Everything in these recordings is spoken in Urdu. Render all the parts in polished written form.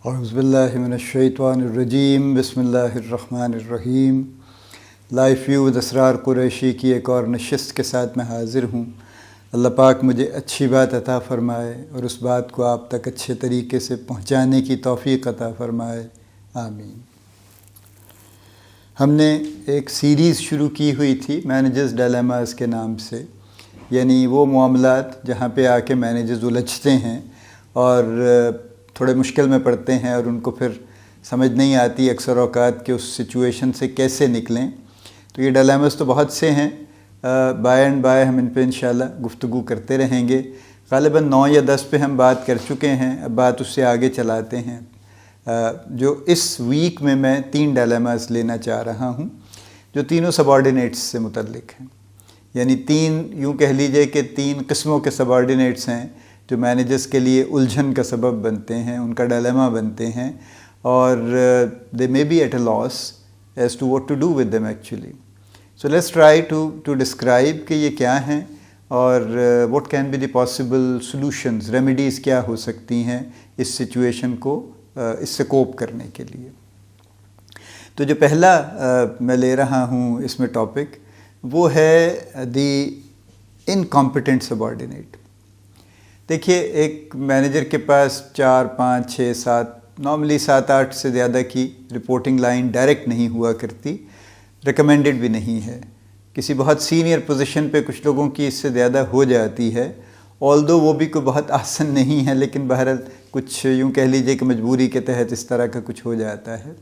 اعوذ باللہ من الشیطان الرجیم، بسم اللہ الرحمن الرحیم۔ لائف ویو ود اسرار قریشی کی ایک اور نشست کے ساتھ میں حاضر ہوں۔ اللہ پاک مجھے اچھی بات عطا فرمائے اور اس بات کو آپ تک اچھے طریقے سے پہنچانے کی توفیق عطا فرمائے، آمین۔ ہم نے ایک سیریز شروع کی ہوئی تھی مینیجرز ڈائلیماز کے نام سے، یعنی وہ معاملات جہاں پہ آ کے مینیجرز الجھتے ہیں اور تھوڑے مشکل میں پڑتے ہیں اور ان کو پھر سمجھ نہیں آتی اکثر اوقات کہ اس سچویشن سے کیسے نکلیں۔ تو یہ ڈائلیماز تو بہت سے ہیں، بائی اینڈ بائی ہم ان پہ انشاءاللہ گفتگو کرتے رہیں گے۔ غالباً 9 یا 10 پہ ہم بات کر چکے ہیں، اب بات اس سے آگے چلاتے ہیں۔ جو اس ویک میں 3 ڈائلیماز لینا چاہ رہا ہوں جو تینوں سب آرڈینیٹس سے متعلق ہیں، یعنی 3 یوں کہہ لیجئے کہ 3 قسموں کے سب آرڈینیٹس ہیں جو مینیجرز کے لیے الجھن کا سبب بنتے ہیں، ان کا ڈائلیما بنتے ہیں، اور they may be at a loss as to what to do with them actually. So let's try to describe کہ یہ کیا ہیں اور what can be the possible solutions, remedies کیا ہو سکتی ہیں اس سچویشن کو اس سے کوپ کرنے کے لیے۔ تو جو پہلا میں لے رہا ہوں اس میں ٹاپک، وہ ہے دی انکمپیٹنٹ سب آرڈینیٹ۔ دیکھیے، ایک مینیجر کے پاس 4 5 6 7 نارملی 7 8 سے زیادہ کی رپورٹنگ لائن ڈائریکٹ نہیں ہوا کرتی، ریکمینڈڈ بھی نہیں ہے۔ کسی بہت سینئر پوزیشن پہ کچھ لوگوں کی اس سے زیادہ ہو جاتی ہے، آلدو وہ بھی کوئی بہت آسن نہیں ہے، لیکن بہرحال کچھ یوں کہہ لیجئے کہ مجبوری کے تحت اس طرح کا کچھ ہو جاتا ہے۔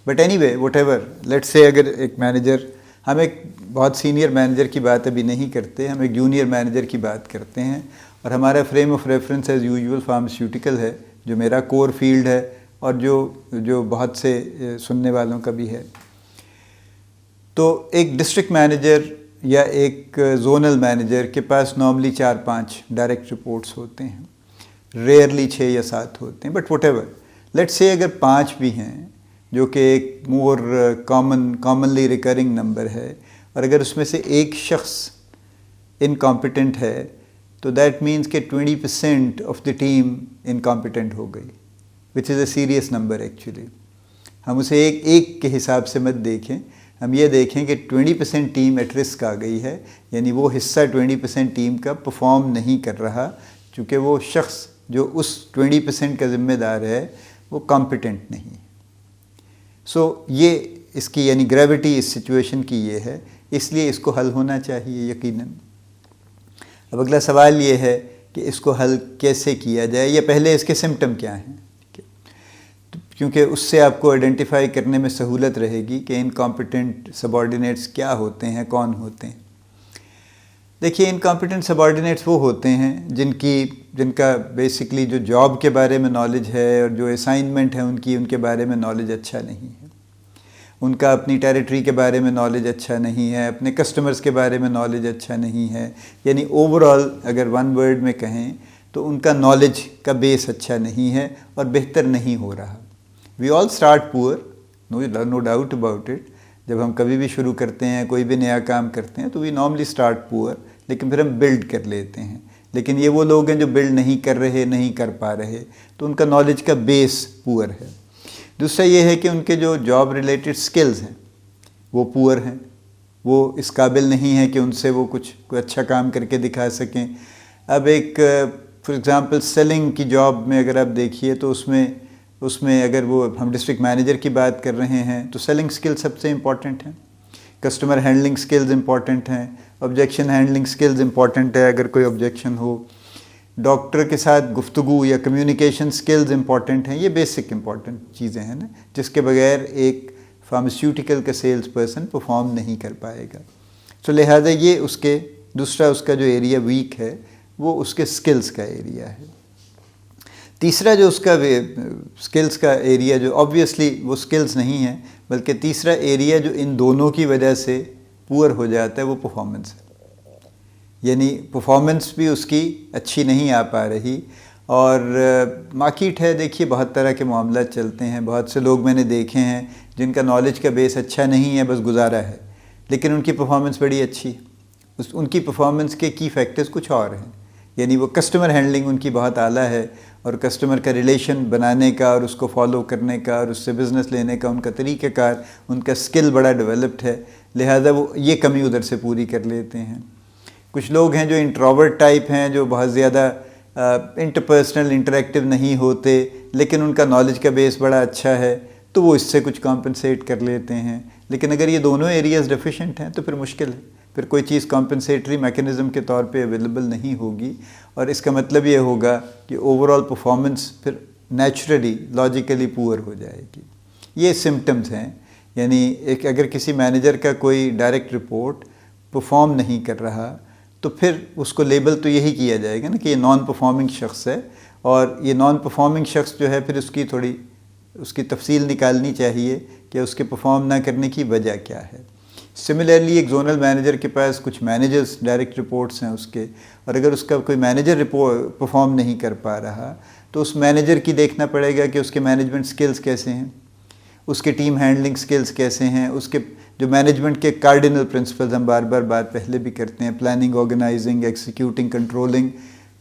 But any way what ever, let's say اگر ایک مینیجر، ہم ایک بہت سینئر مینیجر کی بات ابھی نہیں کرتے، ہم ایک جونیئر مینیجر کی بات کرتے ہیں، اور ہمارا frame of reference as usual pharmaceutical ہے، جو میرا کور فیلڈ ہے اور جو بہت سے سننے والوں کا بھی ہے۔ تو ایک ڈسٹرکٹ مینیجر یا ایک زونل مینیجر کے پاس نارملی 4 5 ڈائریکٹ رپورٹس ہوتے ہیں، ریئرلی 6 یا 7 ہوتے ہیں، but what ever, let's say اگر 5 بھی ہیں، جو کہ ایک مور کامنلی ریکرنگ نمبر ہے، اور اگر اس میں سے ایک شخص انکمپیٹنٹ ہے تو دیٹ مینس کہ 20% آف دی ٹیم انکمپیٹنٹ ہو گئی، وچ از اے سیریس نمبر ایکچولی۔ ہم اسے ایک کے حساب سے مت دیکھیں، ہم یہ دیکھیں کہ 20% ٹیم ایٹ رسک آ گئی ہے، یعنی وہ حصہ 20% ٹیم کا پرفارم نہیں کر رہا، چونکہ وہ شخص جو اس 20% کا ذمہ دار ہے وہ کمپیٹنٹ نہیں۔ سو یہ اس کی یعنی گریوٹی اس سچویشن کی یہ ہے، اس لیے اس کو حل ہونا چاہیے یقیناً۔ اب اگلا سوال یہ ہے کہ اس کو حل کیسے کیا جائے، یا پہلے اس کے سمٹم کیا ہیں، کیونکہ اس سے آپ کو آئیڈینٹیفائی کرنے میں سہولت رہے گی کہ انکمپیٹنٹ سب آرڈینیٹس کیا ہوتے ہیں، کون ہوتے ہیں۔ دیکھیے، انکمپیٹنٹ سب آرڈینیٹس وہ ہوتے ہیں جن کا بیسکلی جو جاب کے بارے میں نالج ہے اور جو اسائنمنٹ ہے ان کے بارے میں نالج اچھا نہیں ہے، ان کا اپنی ٹیریٹری کے بارے میں نالج اچھا نہیں ہے، اپنے کسٹمرز کے بارے میں نالج اچھا نہیں ہے، یعنی اوورآل اگر ون ورڈ میں کہیں تو ان کا نالج کا بیس اچھا نہیں ہے اور بہتر نہیں ہو رہا۔ وی آل اسٹارٹ پور، نو ڈاؤٹ اباؤٹ اٹ۔ جب ہم کبھی بھی شروع کرتے ہیں، کوئی بھی نیا کام کرتے ہیں، تو وی نارملی اسٹارٹ پور، لیکن پھر ہم بلڈ کر لیتے ہیں۔ لیکن یہ وہ لوگ ہیں جو بلڈ نہیں کر رہے، نہیں کر پا رہے، تو ان کا نالج کا بیس پور ہے۔ دوسرا یہ ہے کہ ان کے جو جاب ریلیٹڈ سکلز ہیں وہ پور ہیں، وہ اس قابل نہیں ہیں کہ ان سے وہ کوئی اچھا کام کر کے دکھا سکیں۔ اب ایک فار ایگزامپل سیلنگ کی جاب میں اگر آپ دیکھیے تو اس میں اگر وہ ہم ڈسٹرکٹ مینیجر کی بات کر رہے ہیں تو سیلنگ سکل سب سے امپورٹنٹ ہیں، کسٹمر ہینڈلنگ سکلز امپورٹنٹ ہیں، آبجیکشن ہینڈلنگ سکلز امپورٹنٹ ہے اگر کوئی آبجیکشن ہو، ڈاکٹر کے ساتھ گفتگو یا کمیونیکیشن سکلز امپورٹنٹ ہیں۔ یہ بیسک امپورٹنٹ چیزیں ہیں نا، جس کے بغیر ایک فارماسیوٹیکل کا سیلز پرسن پرفارم نہیں کر پائے گا۔ سو لہٰذا یہ دوسرا اس کا جو ایریا ویک ہے وہ اس کے سکلز کا ایریا ہے۔ تیسرا جو اس کا سکلز کا ایریا، جو آبویسلی وہ سکلز نہیں ہیں، بلکہ تیسرا ایریا جو ان دونوں کی وجہ سے پور ہو جاتا ہے، وہ پرفارمنس ہے۔ یعنی پرفارمنس بھی اس کی اچھی نہیں آ پا رہی، اور مارکیٹ ہے، دیکھیے بہت طرح کے معاملات چلتے ہیں، بہت سے لوگ میں نے دیکھے ہیں جن کا نالج کا بیس اچھا نہیں ہے، بس گزارا ہے، لیکن ان کی پرفارمنس بڑی اچھی ہے۔ ان کی پرفارمنس کے کی فیکٹرز کچھ اور ہیں، یعنی وہ کسٹمر ہینڈلنگ ان کی بہت اعلیٰ ہے، اور کسٹمر کا ریلیشن بنانے کا اور اس کو فالو کرنے کا اور اس سے بزنس لینے کا ان کا طریقہ کار، ان کا اسکل بڑا ڈیولپڈ ہے، لہذا وہ یہ کمی ادھر سے پوری کر لیتے ہیں۔ کچھ لوگ ہیں جو انٹروورٹ ٹائپ ہیں، جو بہت زیادہ انٹرپرسنل انٹریکٹیو نہیں ہوتے، لیکن ان کا نالج کا بیس بڑا اچھا ہے، تو وہ اس سے کچھ کمپنسیٹ کر لیتے ہیں۔ لیکن اگر یہ دونوں ایریاز ڈیفیشینٹ ہیں تو پھر مشکل ہے، پھر کوئی چیز کمپنسیٹری میکنزم کے طور پہ اویلیبل نہیں ہوگی، اور اس کا مطلب یہ ہوگا کہ اوور آل پرفارمنس پھر نیچرلی لاجیکلی پور ہو جائے گی۔ یہ سمٹمز ہیں، یعنی اگر کسی مینیجر کا کوئی ڈائریکٹ رپورٹ پرفارم نہیں کر رہا تو پھر اس کو لیبل تو یہی کیا جائے گا نا کہ یہ نان پرفارمنگ شخص ہے، اور یہ نان پرفارمنگ شخص جو ہے پھر اس کی تفصیل نکالنی چاہیے کہ اس کے پرفارم نہ کرنے کی وجہ کیا ہے۔ سملرلی ایک زونل مینیجر کے پاس کچھ مینیجرز ڈائریکٹ رپورٹس ہیں اس کے، اور اگر اس کا کوئی مینیجر پرفارم نہیں کر پا رہا تو اس مینیجر کی دیکھنا پڑے گا کہ اس کے مینجمنٹ سکلز کیسے ہیں، اس کے ٹیم ہینڈلنگ سکلز کیسے ہیں، اس کے جو مینجمنٹ کے کارڈینل پرنسپلز ہم بار بار بات پہلے بھی کرتے ہیں، پلاننگ، آرگنائزنگ، ایکسیکیوٹنگ، کنٹرولنگ،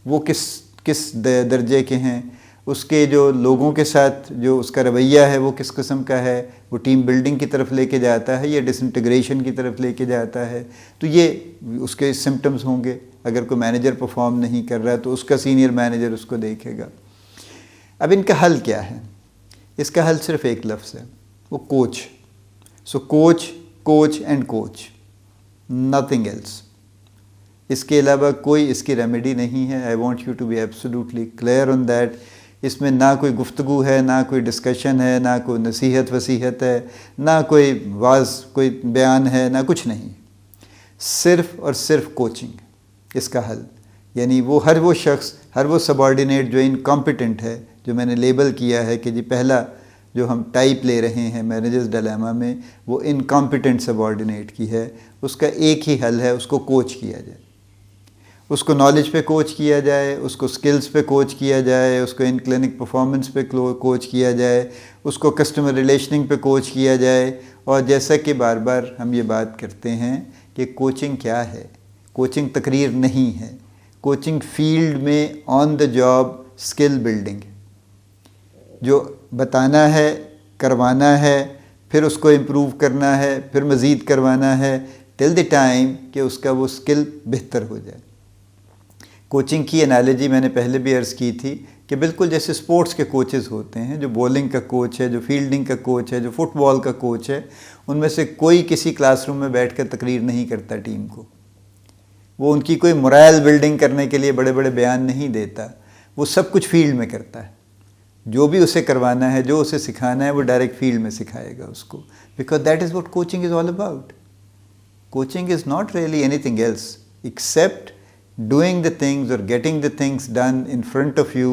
وہ کس درجے کے ہیں، اس کے جو لوگوں کے ساتھ جو اس کا رویہ ہے وہ کس قسم کا ہے، وہ ٹیم بلڈنگ کی طرف لے کے جاتا ہے یا ڈس انٹیگریشن کی طرف لے کے جاتا ہے، تو یہ اس کے سمٹمز ہوں گے۔ اگر کوئی مینیجر پرفارم نہیں کر رہا تو اس کا سینئر مینیجر اس کو دیکھے گا۔ اب ان کا حل کیا ہے؟ اس کا حل صرف ایک لفظ ہے، وہ coach. So coach and coach, nothing else. اس کے علاوہ کوئی اس کی ریمیڈی نہیں ہے۔ I want you to be absolutely clear on that. اس میں نہ کوئی گفتگو ہے، نہ کوئی ڈسکشن ہے، نہ کوئی نصیحت وصیحت ہے، نہ کوئی کوئی بیان ہے، نہ کچھ نہیں، صرف اور صرف کوچنگ اس کا حل۔ یعنی ہر وہ شخص، ہر وہ سبارڈینیٹ جو انکمپیٹنٹ ہے، جو میں نے لیبل کیا ہے کہ جی پہلا جو ہم ٹائپ لے رہے ہیں مینیجرز ڈیلیما میں، وہ انکمپیٹنٹ سبارڈینیٹ کی ہے، اس کا ایک ہی حل ہے، اس کو کوچ کیا جائے، اس کو نالج پہ کوچ کیا جائے، اس کو سکلز پہ کوچ کیا جائے، اس کو ان کلینک پرفارمنس پہ کوچ کیا جائے، اس کو کسٹمر ریلیشننگ پہ کوچ کیا جائے۔ اور جیسا کہ بار بار ہم یہ بات کرتے ہیں کہ کوچنگ کیا ہے؟ کوچنگ تقریر نہیں ہے، کوچنگ فیلڈ میں آن دا جاب سکل بلڈنگ، جو بتانا ہے، کروانا ہے، پھر اس کو امپروو کرنا ہے، پھر مزید کروانا ہے، ٹل دی ٹائم کہ اس کا وہ سکل بہتر ہو جائے۔ کوچنگ کی انالوجی میں نے پہلے بھی عرض کی تھی کہ بالکل جیسے سپورٹس کے کوچز ہوتے ہیں، جو بولنگ کا کوچ ہے، جو فیلڈنگ کا کوچ ہے، جو فٹ بال کا کوچ ہے، ان میں سے کوئی کسی کلاس روم میں بیٹھ کر تقریر نہیں کرتا ٹیم کو، وہ ان کی کوئی morale بلڈنگ کرنے کے لیے بڑے بڑے بیان نہیں دیتا، وہ سب کچھ فیلڈ میں کرتا ہے۔ جو بھی اسے کروانا ہے، جو اسے سکھانا ہے، وہ ڈائریکٹ فیلڈ میں سکھائے گا اس کو، because that is what coaching is all about. Coaching is not really anything else except doing the things or getting the things done in front of you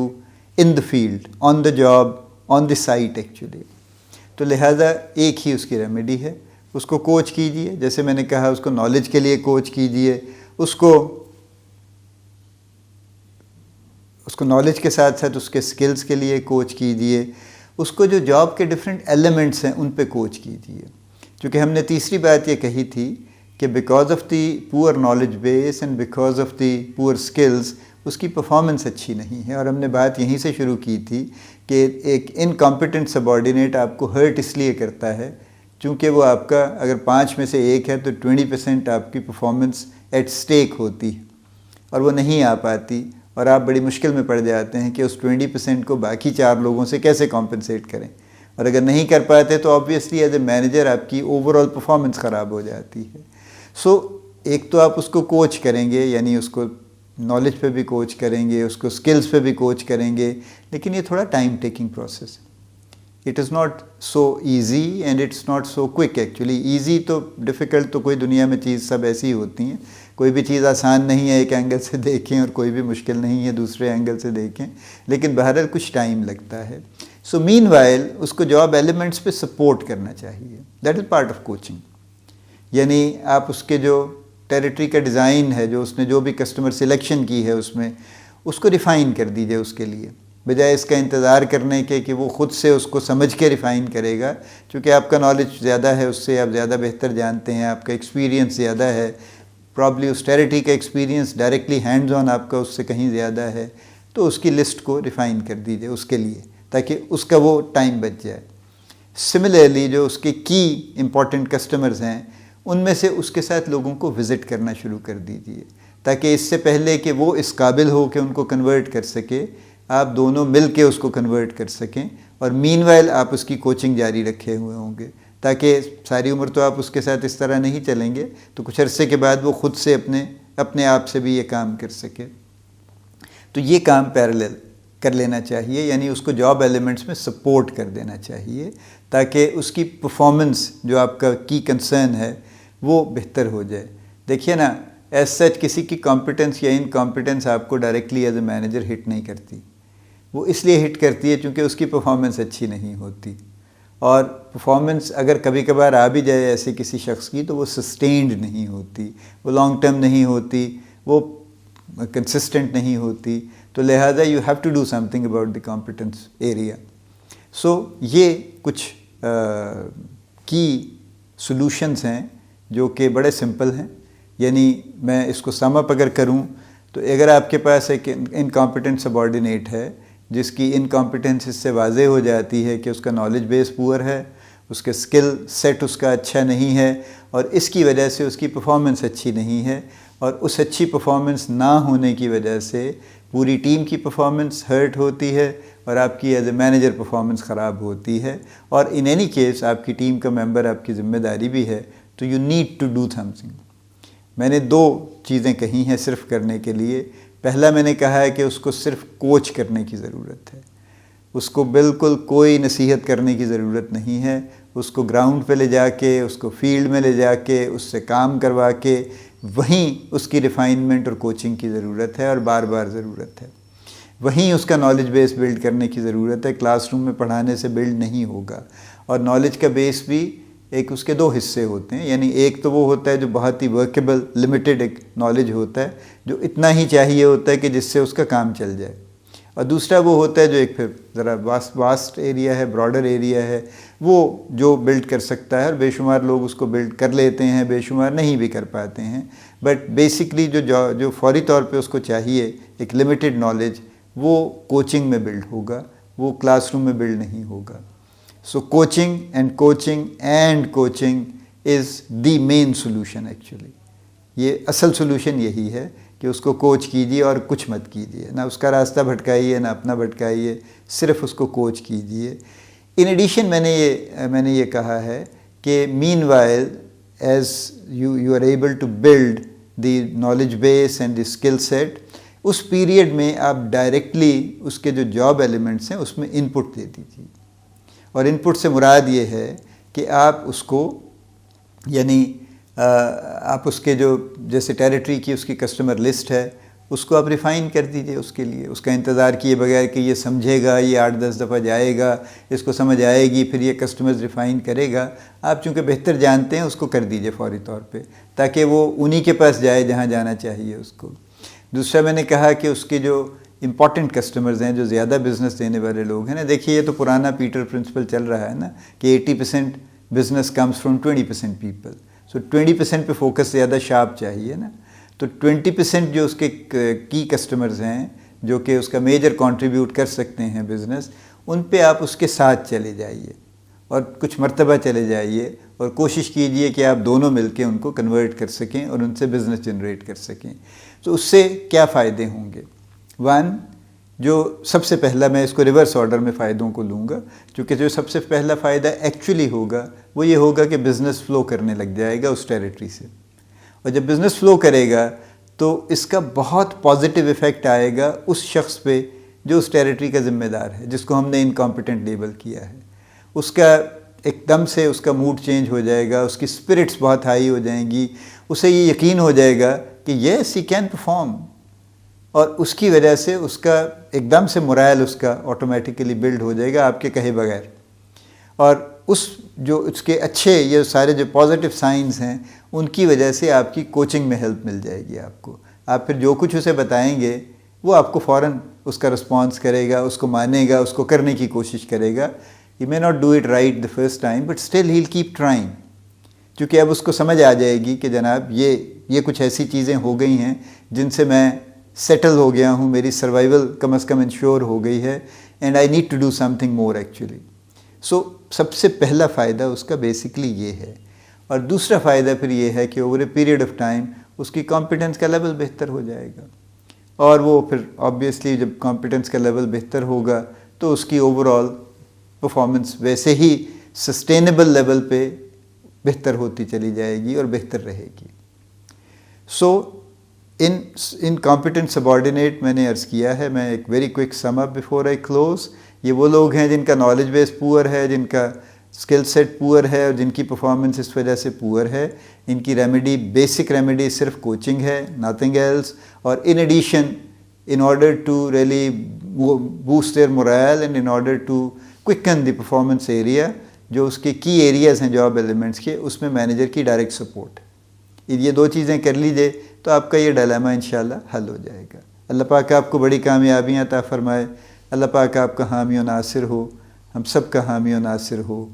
in the field, on the job, on the site actually۔ تو لہٰذا ایک ہی اس کی ریمیڈی ہے، اس کو کوچ کیجئے، جیسے میں نے کہا اس کو نالج کے لیے کوچ کیجئے، اس کو نالج کے ساتھ ساتھ اس کے سکلز کے لیے کوچ کیجئے، اس کو جو جاب کے ڈفرینٹ ایلیمنٹس ہیں ان پہ کوچ کیجئے۔ چونکہ ہم نے تیسری بات یہ کہی تھی کہ بیکاز آف دی پور knowledge base and because of the پور سکلز اس کی پرفارمنس اچھی نہیں ہے، اور ہم نے بات یہیں سے شروع کی تھی کہ ایک انکمپیٹنٹ سبارڈینیٹ آپ کو ہرٹ اس لیے کرتا ہے چونکہ وہ آپ کا اگر 5 میں سے 1 ہے تو 20% آپ کی پرفارمنس ایٹ سٹیک ہوتی ہے، اور وہ نہیں آ پاتی، اور آپ بڑی مشکل میں پڑ جاتے ہیں کہ اس 20% کو باقی 4 لوگوں سے کیسے کمپنسیٹ کریں، اور اگر نہیں کر پاتے تو آبویسلی ایز اے مینیجر آپ کی اوور آل پرفارمنس خراب ہو جاتی ہے۔ سو ایک تو آپ اس کو کوچ کریں گے، یعنی اس کو نالج پہ بھی کوچ کریں گے، اس کو سکلز پہ بھی کوچ کریں گے، لیکن یہ تھوڑا ٹائم ٹیکنگ پروسیس ہے۔ It is not so easy and it's not so quick actually. Easy تو ڈیفیکلٹ تو کوئی دنیا میں چیز سب ایسی ہی ہوتی ہیں، کوئی بھی چیز آسان نہیں ہے ایک اینگل سے دیکھیں، اور کوئی بھی مشکل نہیں ہے دوسرے اینگل سے دیکھیں، لیکن بہرحال کچھ ٹائم لگتا ہے۔ سو مین وائل اس کو جاب ایلیمنٹس پہ سپورٹ کرنا چاہیے، that is part of coaching. یعنی آپ اس کے جو ٹیریٹری کا ڈیزائن ہے، جو اس نے جو بھی کسٹمر سلیکشن کی ہے اس کو ریفائن کر دیجئے اس کے لیے، بجائے اس کا انتظار کرنے کے کہ وہ خود سے اس کو سمجھ کے ریفائن کرے گا، چونکہ آپ کا نالج زیادہ ہے، اس سے آپ زیادہ بہتر جانتے ہیں، آپ کا ایکسپیرینس زیادہ ہے، پرابلی اسٹیریٹی کا ایکسپیرینس ڈائریکٹلی ہینڈز آن آپ کا اس سے کہیں زیادہ ہے، تو اس کی لسٹ کو ریفائن کر دیجیے اس کے لیے، تاکہ اس کا وہ ٹائم بچ جائے۔ سملرلی جو اس کے کی امپورٹنٹ کسٹمرز ہیں، ان میں سے اس کے ساتھ لوگوں کو وزٹ کرنا شروع کر دیجیے، تاکہ اس سے پہلے کہ وہ اس قابل ہو کہ ان کو کنورٹ کر سکے، آپ دونوں مل کے اس کو کنورٹ کر سکیں، اور مین وائل آپ اس کی کوچنگ جاری رکھے ہوئے ہوں گے، تاکہ ساری عمر تو آپ اس کے ساتھ اس طرح نہیں چلیں گے، تو کچھ عرصے کے بعد وہ خود سے اپنے آپ سے بھی یہ کام کر سکے۔ تو یہ کام پیرالل کر لینا چاہیے، یعنی اس کو جاب ایلیمنٹس میں سپورٹ کر دینا چاہیے، تاکہ اس کی پرفارمنس جو آپ کا کی کنسرن ہے وہ بہتر ہو جائے۔ دیکھیے نا، ایز سچ کسی کی کمپٹنس یا انکمپٹنس آپ کو ڈائریکٹلی ایز اے مینیجر ہٹ نہیں کرتی، وہ اس لیے ہٹ کرتی ہے چونکہ اس کی پرفارمنس اچھی نہیں ہوتی، اور پرفارمنس اگر کبھی کبھار آ بھی جائے ایسے کسی شخص کی، تو وہ سسٹینڈ نہیں ہوتی، وہ لانگ ٹرم نہیں ہوتی، وہ کنسسٹنٹ نہیں ہوتی، تو لہٰذا you have to do something about the competence area. So یہ کچھ کی سلوشنس ہیں جو کہ بڑے سمپل ہیں، یعنی میں اس کو سم اپ اگر کروں تو اگر آپ کے پاس ایک انکمپٹنٹ سبارڈینیٹ ہے جس کی انکمپٹنس اس سے واضح ہو جاتی ہے کہ اس کا نالج بیس پور ہے، اس کے اسکل سیٹ اس کا اچھا نہیں ہے، اور اس کی وجہ سے اس کی پرفارمنس اچھی نہیں ہے، اور اس اچھی پرفارمنس نہ ہونے کی وجہ سے پوری ٹیم کی پرفارمنس ہرٹ ہوتی ہے، اور آپ کی ایز اے مینیجر پرفارمنس خراب ہوتی ہے، اور ان اینی کیس آپ کی ٹیم کا ممبر آپ کی ذمہ داری بھی ہے، تو you need to do something. میں نے 2 چیزیں کہی ہیں صرف کرنے کے لیے۔ پہلا میں نے کہا ہے کہ اس کو صرف کوچ کرنے کی ضرورت ہے، اس کو بالکل کوئی نصیحت کرنے کی ضرورت نہیں ہے، اس کو گراؤنڈ پہ لے جا کے، اس کو فیلڈ میں لے جا کے، اس سے کام کروا کے، وہیں اس کی ریفائنمنٹ اور کوچنگ کی ضرورت ہے، اور بار بار ضرورت ہے۔ وہیں اس کا نالج بیس بلڈ کرنے کی ضرورت ہے، کلاس روم میں پڑھانے سے بلڈ نہیں ہوگا۔ اور نالج کا بیس بھی ایک اس کے 2 حصے ہوتے ہیں، یعنی ایک تو وہ ہوتا ہے جو بہت ہی ورکیبل لمیٹڈ ایک نالج ہوتا ہے، جو اتنا ہی چاہیے ہوتا ہے کہ جس سے اس کا کام چل جائے، اور دوسرا وہ ہوتا ہے جو ایک پھر ذرا واسٹ ایریا ہے، براڈر ایریا ہے، وہ جو بلڈ کر سکتا ہے، اور بے شمار لوگ اس کو بلڈ کر لیتے ہیں، بے شمار نہیں بھی کر پاتے ہیں، بٹ بیسکلی جو فوری طور پہ اس کو چاہیے ایک لمیٹڈ نالج، وہ کوچنگ میں بلڈ ہوگا، وہ کلاس روم میں بلڈ نہیں ہوگا۔ سو کوچنگ از دی مین سولوشن ایکچولی۔ یہ اصل سولوشن یہی ہے کہ اس کو کوچ کیجیے اور کچھ مت کیجیے، نہ اس کا راستہ بھٹکائیے، نہ اپنا بھٹکائیے، صرف اس کو کوچ کیجیے۔ ان ایڈیشن میں نے یہ کہا ہے کہ meanwhile as you are able to build the knowledge base and the skill set, اس پیریڈ میں آپ ڈائریکٹلی اس کے جو جاب ایلیمنٹس ہیں اس میں ان پٹ دے دیجیے، اور ان پٹ سے مراد یہ ہے کہ آپ اس کو، یعنی آپ اس کے جو جیسے ٹیریٹری کی اس کی کسٹمر لسٹ ہے، اس کو آپ ریفائن کر دیجئے اس کے لیے، اس کا انتظار کیے بغیر کہ یہ سمجھے گا، یہ 8-10 دفعہ جائے گا، اس کو سمجھ آئے گی، پھر یہ کسٹمرز ریفائن کرے گا۔ آپ چونکہ بہتر جانتے ہیں، اس کو کر دیجئے فوری طور پہ، تاکہ وہ انہی کے پاس جائے جہاں جانا چاہیے اس کو۔ دوسرا میں نے کہا کہ اس کے جو امپورٹنٹ کسٹمرز ہیں، جو زیادہ بزنس دینے والے لوگ ہیں نا، دیکھیے یہ تو پرانا پیٹر پرنسپل چل رہا ہے نا کہ 80% بزنس کمز فرام 20% پیپل، سو 20% پہ فوکس زیادہ شارپ چاہیے نا، تو 20% جو اس کے کی کسٹمرز ہیں، جو کہ اس کا میجر کنٹریبیوٹ کر سکتے ہیں بزنس، ان پہ آپ اس کے ساتھ چلے جائیے، اور کچھ مرتبہ چلے جائیے، اور کوشش کیجئے کہ آپ دونوں مل کے ان کو کنورٹ کر سکیں اور ان سے بزنس جنریٹ کر سکیں۔ تو اس سے کیا فائدے ہوں گے؟ 1، جو سب سے پہلا، میں اس کو ریورس آرڈر میں فائدوں کو لوں گا، چونکہ جو سب سے پہلا فائدہ ایکچولی ہوگا وہ یہ ہوگا کہ بزنس فلو کرنے لگ جائے گا اس ٹیریٹری سے، اور جب بزنس فلو کرے گا تو اس کا بہت پازیٹیو ایفیکٹ آئے گا اس شخص پہ جو اس ٹیریٹری کا ذمہ دار ہے، جس کو ہم نے انکمپیٹنٹ لیبل کیا ہے۔ اس کا ایک دم سے اس کا موڈ چینج ہو جائے گا، اس کی اسپرٹس بہت ہائی ہو جائیں گی، اسے یہ یقین ہو جائے گا کہ یس ہی کین پرفارم، اور اس کی وجہ سے اس کا ایک دم سے morale اس کا آٹومیٹیکلی بلڈ ہو جائے گا آپ کے کہے بغیر، اور اس کے اچھے یہ سارے جو پازیٹیو سائنز ہیں ان کی وجہ سے آپ کی کوچنگ میں ہیلپ مل جائے گی آپ کو۔ آپ پھر جو کچھ اسے بتائیں گے وہ آپ کو فوراً اس کا رسپانس کرے گا، اس کو مانے گا، اس کو کرنے کی کوشش کرے گا۔ He may not do it right the first time, but still he'll keep trying، کیونکہ اب اس کو سمجھ آ جائے گی کہ جناب یہ یہ کچھ ایسی چیزیں ہو گئی ہیں جن سے میں سیٹل ہو گیا ہوں, میری سروائیول کم از کم انشور ہو گئی ہے, and I need to do something more actually. So سب سے پہلا فائدہ اس کا بیسکلی یہ ہے. اور دوسرا فائدہ پھر یہ ہے کہ over a period of time اس کی کمپیٹنس کا لیول بہتر ہو جائے گا, اور وہ پھر آبویسلی جب کمپیٹنس کا لیول بہتر ہوگا تو اس کی اوور آل پرفارمنس ویسے ہی سسٹینیبل لیول پہ بہتر ہوتی چلی جائے گی اور بہتر رہے گی. سو ان کمپیٹنٹ سبارڈینیٹ میں نے عرض کیا ہے, میں ایک very quick sum up before I close. یہ وہ لوگ ہیں جن کا نالج بیس پور ہے, جن کا اسکل سیٹ پور ہے اور جن کی پرفارمنس اس وجہ سے پور ہے. ان کی ریمیڈی, بیسک ریمیڈی صرف کوچنگ ہے, نتھنگ ایلس. اور in addition in order to really boost their morale and in order to quicken the performance area, جو اس کے کی ایریاز ہیں جاب ایلیمنٹس کے, اس میں مینیجر کی ڈائریکٹ سپورٹ. یہ دو چیزیں کر لیجئے تو آپ کا یہ ڈائلیما انشاءاللہ حل ہو جائے گا. اللہ پاک آپ کو بڑی کامیابیاں عطا فرمائے. اللہ پاک آپ کا حامی و ناصر ہو, ہم سب کا حامی و ناصر ہو.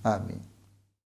آمین.